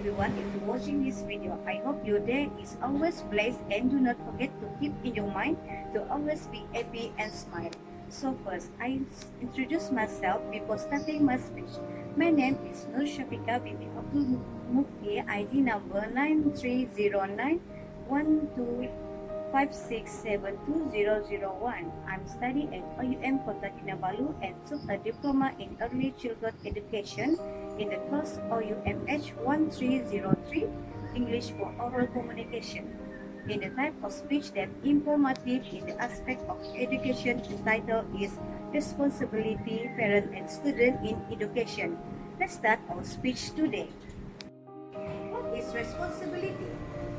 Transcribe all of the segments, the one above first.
everyone if you're watching this video. I hope your day is always blessed, and do not forget to keep in your mind to always be happy and smile. So first, I introduce myself before starting my speech. My name is Syafiqah binti Abdul Muktih, ID number 93091256720001. I'm studying at OUMH1303 and took a diploma in early childhood education in the course OUMH1303, English for oral communication. In the type of speech that informative in the aspect of education, the title is Responsibility Parent and Student in Education. Let's start our speech today. What is responsibility?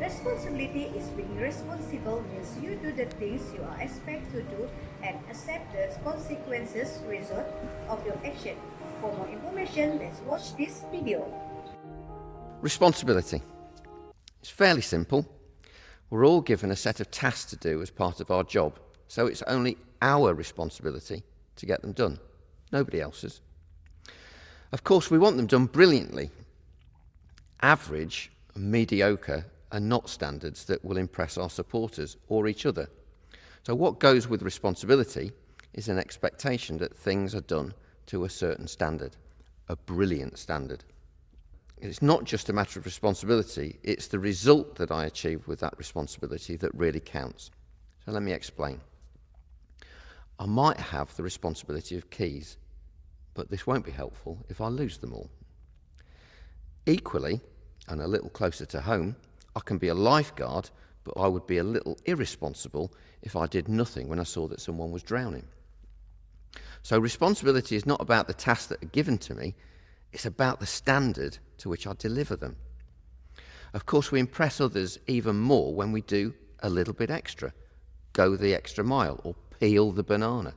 Responsibility is being responsible means you do the things you are expected to do and accept the consequences result of your action. For more information, let's watch this video. Responsibility. It's fairly simple. We're all given a set of tasks to do as part of our job, so it's only our responsibility to get them done, nobody else's. Of course, we want them done brilliantly. Average and mediocre are not standards that will impress our supporters or each other. So what goes with responsibility is an expectation that things are done to a certain standard, a brilliant standard. It's not just a matter of responsibility, it's the result that I achieve with that responsibility that really counts. So let me explain. I might have the responsibility of keys, but this won't be helpful if I lose them all. Equally, and a little closer to home, I can be a lifeguard, but I would be a little irresponsible if I did nothing when I saw that someone was drowning. So responsibility is not about the tasks that are given to me, it's about the standard to which I deliver them. Of course, we impress others even more when we do a little bit extra, go the extra mile, or peel the banana.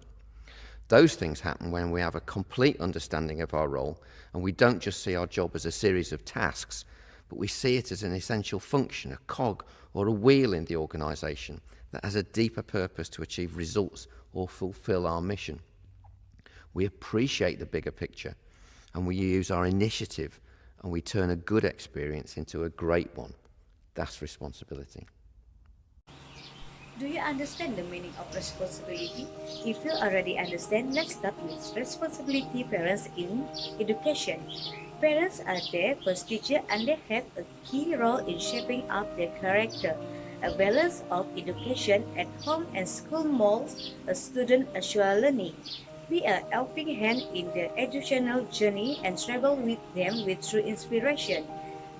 Those things happen when we have a complete understanding of our role and we don't just see our job as a series of tasks, but we see it as an essential function, a cog or a wheel in the organisation that has a deeper purpose to achieve results or fulfil our mission. We appreciate the bigger picture and we use our initiative and we turn a good experience into a great one. That's responsibility. Do you understand the meaning of responsibility? If you already understand, let's start with responsibility parents in education. Parents are their first teacher and they have a key role in shaping up their character. A balance of education at home and school molds a student's actual learning. Be a helping hand in their educational journey and travel with them with true inspiration.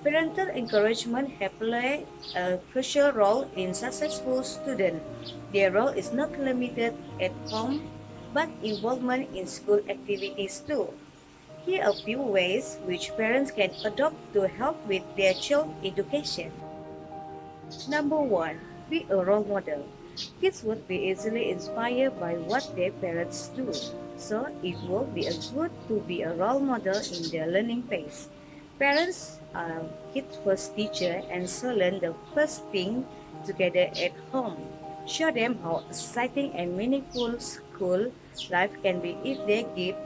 Parental encouragement have played a crucial role in successful students. Their role is not limited at home, but involvement in school activities too. Here are a few ways which parents can adopt to help with their child's education. Number 1. Be a role model. Kids would be easily inspired by what their parents do, so it will be good to be a role model in their learning pace. Parents are kids' first teacher and so learn the first thing together at home. Show them how exciting and meaningful school life can be if they give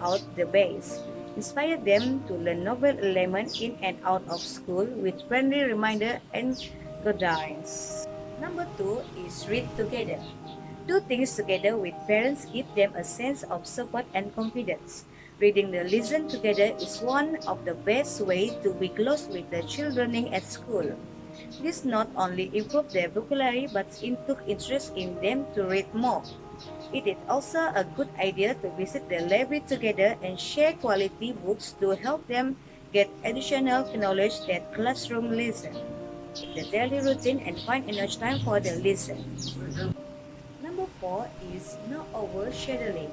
out the base. Inspire them to learn novel elements in and out of school with friendly reminder and guidelines. Number 2 is read together. Do things together with parents give them a sense of support and confidence. Reading the lesson together is one of the best ways to be close with the children at school. This not only improves their vocabulary but took interest in them to read more. It is also a good idea to visit the library together and share quality books to help them get additional knowledge that classroom lesson. The daily routine and find enough time for the lesson. Number 4 is no overshadowing.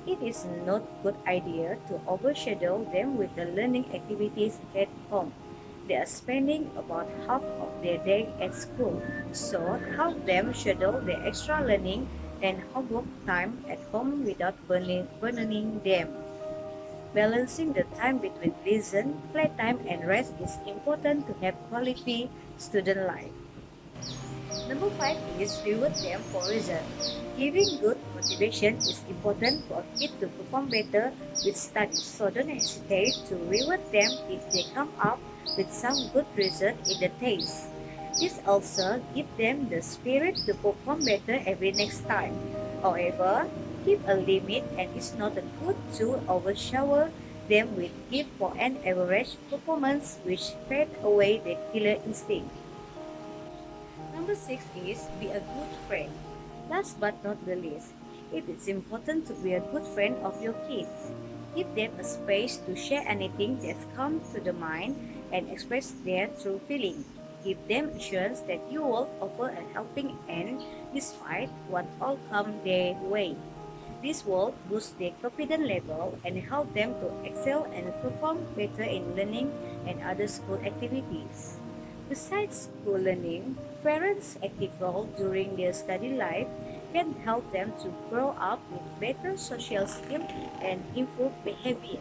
It is not a good idea to overshadow them with the learning activities at home. They are spending about half of their day at school, so help them schedule their extra learning and homework time at home without burdening them. Balancing the time between lesson, playtime, and rest is important to have quality student life. Number 5 is reward them for results. Giving good motivation is important for kids to perform better with studies, so don't hesitate to reward them if they come up with some good result in the test. This also gives them the spirit to perform better every next time. However, keep a limit and it's not good to overshower them with gift for an average performance which fade away the killer instinct. Number 6 is be a good friend. Last but not the least, it is important to be a good friend of your kids. Give them a space to share anything that's come to the mind and express their true feeling. Give them assurance that you will offer a helping hand despite what all come their way. This will boost their confidence level and help them to excel and perform better in learning and other school activities. Besides school learning, parents' active role during their study life can help them to grow up with better social skills and improved behavior.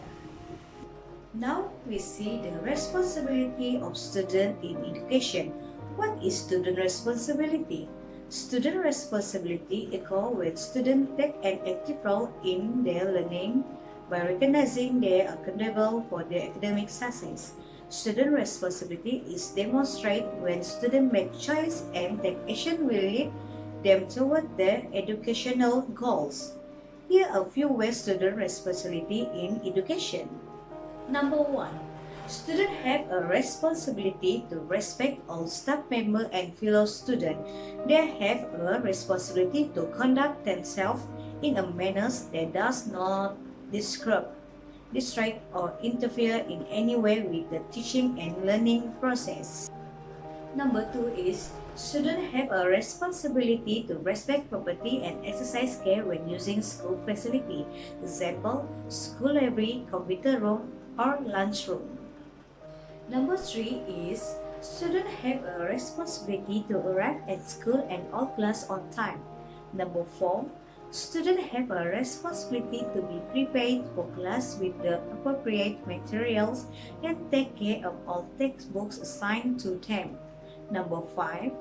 Now we see the responsibility of student in education. What is student responsibility? Student responsibility equals when students take an active role in their learning by recognizing they are accountable for their academic success. Student responsibility is demonstrated when students make choice and take action will lead them toward their educational goals. Here are a few ways student responsibility in education. Number 1. Students have a responsibility to respect all staff members and fellow students. They have a responsibility to conduct themselves in a manner that does not disrupt, distract, or interfere in any way with the teaching and learning process. Number 2 is students have a responsibility to respect property and exercise care when using school facility. Example, school library, computer room, or lunchroom. Number 3 is students have a responsibility to arrive at school and all class on time. Number 4, students have a responsibility to be prepared for class with the appropriate materials and take care of all textbooks assigned to them. Number 5,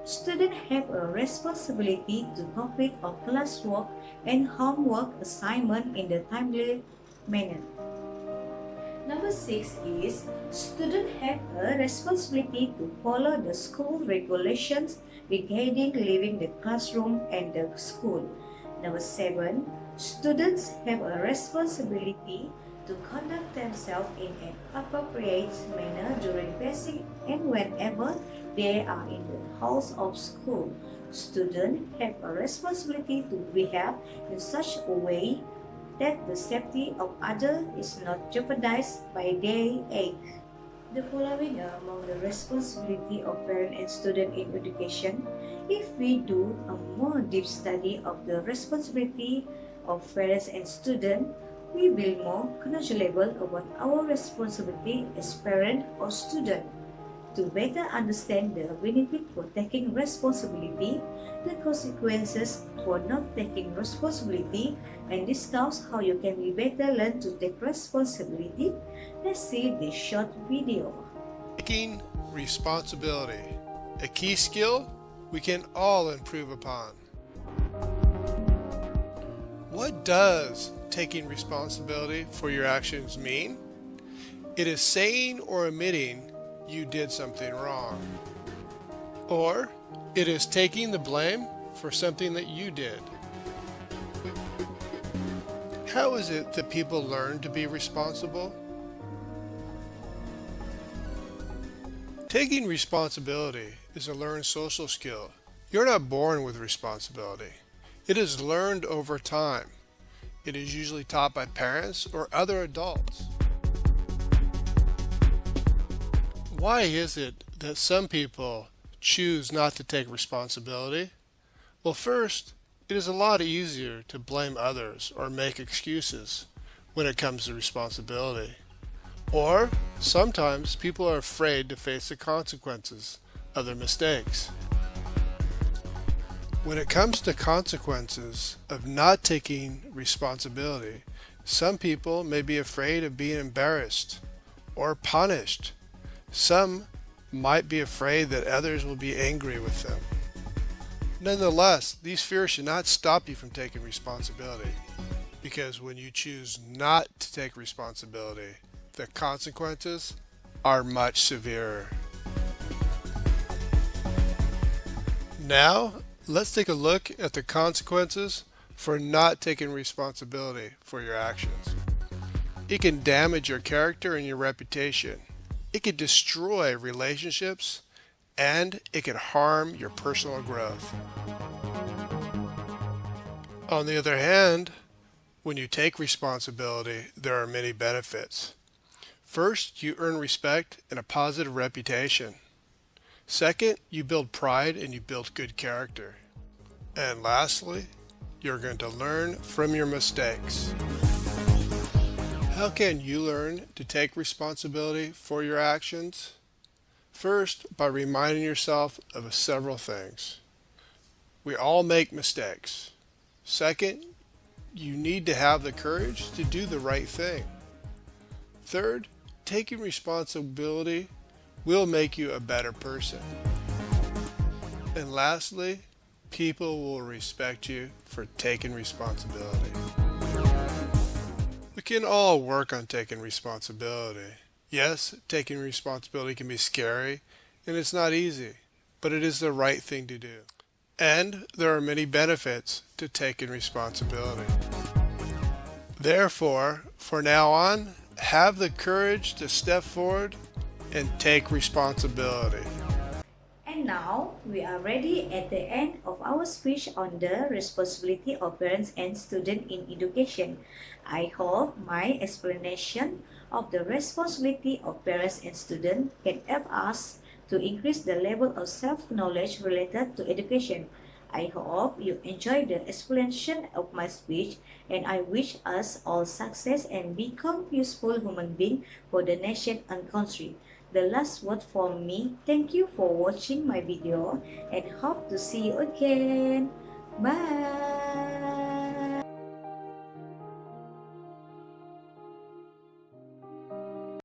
students have a responsibility to complete all classwork and homework assignment in a timely manner. Number 6 is students have a responsibility to follow the school regulations regarding leaving the classroom and the school. Number 7, students have a responsibility to conduct themselves in an appropriate manner during basic and whenever they are in the halls of school. Students have a responsibility to behave in such a way that the safety of others is not jeopardized by their age. The following are among the responsibility of parent and student in education. If we do a more deep study of the responsibility of parents and students, we will more knowledgeable about our responsibility as parent or student. To better understand the benefit for taking responsibility, the consequences for not taking responsibility, and discuss how you can be better learn to take responsibility, let's see this short video. Taking responsibility, a key skill we can all improve upon. What does taking responsibility for your actions mean? It is saying or admitting you did something wrong. Or it is taking the blame for something that you did. How is it that people learn to be responsible? Taking responsibility is a learned social skill. You're not born with responsibility. It is learned over time. It is usually taught by parents or other adults. Why is it that some people choose not to take responsibility? Well, first, it is a lot easier to blame others or make excuses when it comes to responsibility. Or sometimes people are afraid to face the consequences of their mistakes. When it comes to consequences of not taking responsibility, some people may be afraid of being embarrassed or punished. Some might be afraid that others will be angry with them. Nonetheless, these fears should not stop you from taking responsibility, because when you choose not to take responsibility, the consequences are much severer. Now, let's take a look at the consequences for not taking responsibility for your actions. It can damage your character and your reputation. It can destroy relationships, and it can harm your personal growth. On the other hand, when you take responsibility, there are many benefits. First, you earn respect and a positive reputation. Second, you build pride and you build good character. And lastly, you're going to learn from your mistakes. How can you learn to take responsibility for your actions? First, by reminding yourself of several things. We all make mistakes. Second, you need to have the courage to do the right thing. Third, taking responsibility will make you a better person. And lastly, people will respect you for taking responsibility. We can all work on taking responsibility. Yes, taking responsibility can be scary and it's not easy, but it is the right thing to do. And there are many benefits to taking responsibility. Therefore, for now on, have the courage to step forward and take responsibility. And now we are ready at the end of our speech on the responsibility of parents and students in education. I hope my explanation of the responsibility of parents and students can help us to increase the level of self-knowledge related to education. I hope you enjoyed the explanation of my speech, and I wish us all success and become useful human beings for the nation and country. The last word from me, thank you for watching my video and hope to see you again. Bye!